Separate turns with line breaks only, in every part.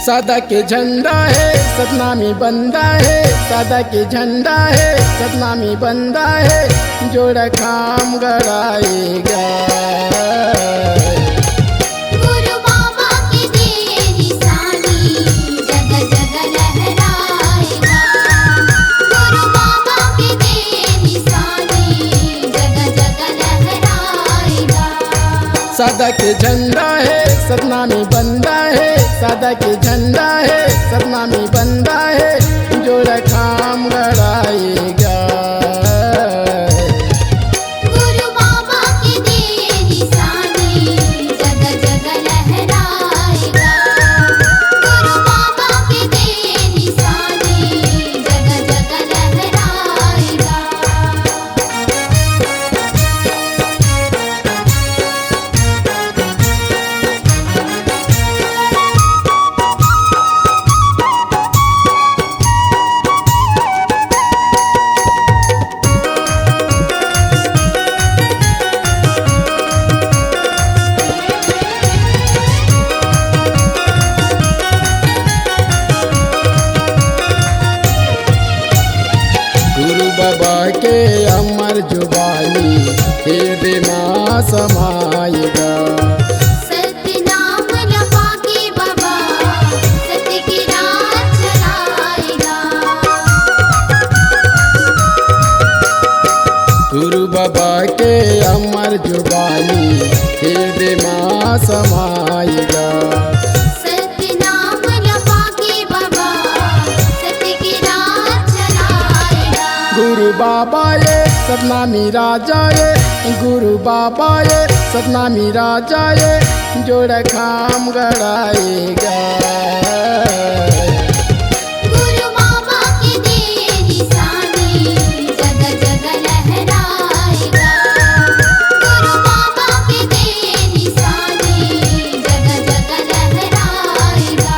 सादा के झंडा है सतनामी बंदा है, सादा के झंडा है सतनामी बंदा है, जोड़ा खाम गड़ाएगा।
गुरु बाबा की दे निशानी जग जग लहराएगा। गुरु बाबा की दे निशानी जग जग लहराएगा।
सादा के झंडा है सतनामी बंदा है, सादा के झंडा है सतनामी बंदा है, जोड़ा खाम गड़ाएगा।
गुरु बाबा की दे निशानी जग जग लहराएगा। गुरु बाबा की दे निशानी जग जग लहराएगा।
गुरु बाबा के अमर जुबानी हृदय में समाएगा।
सत्य नाम लपा के बाबा सत्य की राह चलाएगा।
गुरु बाबा के अमर जुबानी हृदय में समाएगा।
सत्य नाम लपा के बाबा सत्य की राह चलाएगा।
गुरु बाबा ये सतनामी राजा ये, गुरु बाबा ये सतनामी राजा ये, जोड़ा खाम गड़ाएगा।
गुरु बाबा की दे निशानी जग जग लहराएगा। गुरु बाबा की दे निशानी जग जग लहराएगा।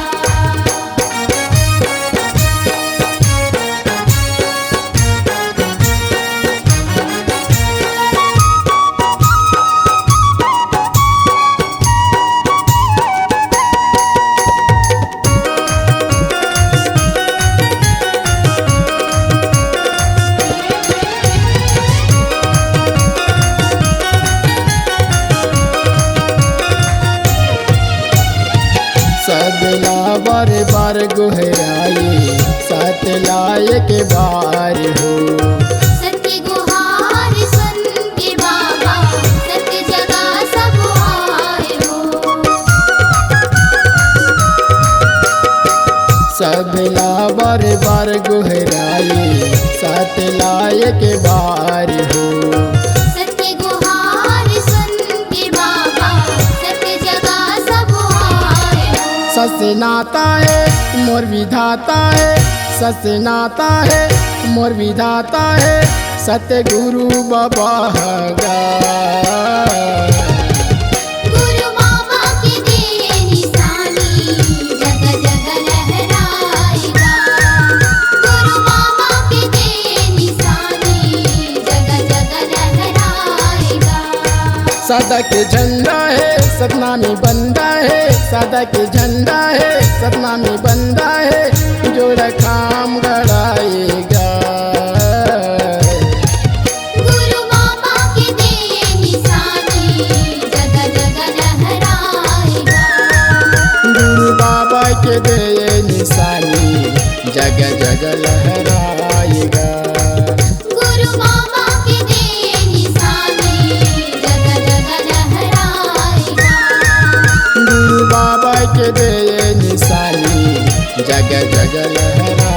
सदला बार बार गुहराई सतलाए के बार हो।
सत्य गुहार सुन के बाबा सत्य जगह सब आए हो।
सदला बार बार गुहराई सतलाए के बार हो।
सत्य गुहार सुन के बाबा सत्य जगह सब आए हो।
सस्य नाता है मोर विधाता है, सस्य नाता है मोर विधाता है, सत्य गुरु बाबा हगा।
गुरु बाबा की दे निशानी जग जग लहराएगा। गुरु बाबा की दे निशानी जग जग लहराएगा।
सादा के झंडा है सतनामी बंदा है, सादा के झंडा है सतनामी बंदा है, जोड़ा खाम गड़ाएगा।
गुरु बाबा की दे निशानी जग जग लहराएगा।
गुरु बाबा के दे निशानी जग जग लहराएगा।
गुरु बाबा की दे निशानी जग जग लहराएगा।
गुरु बाबा के दे निशानी जग जग लहरा।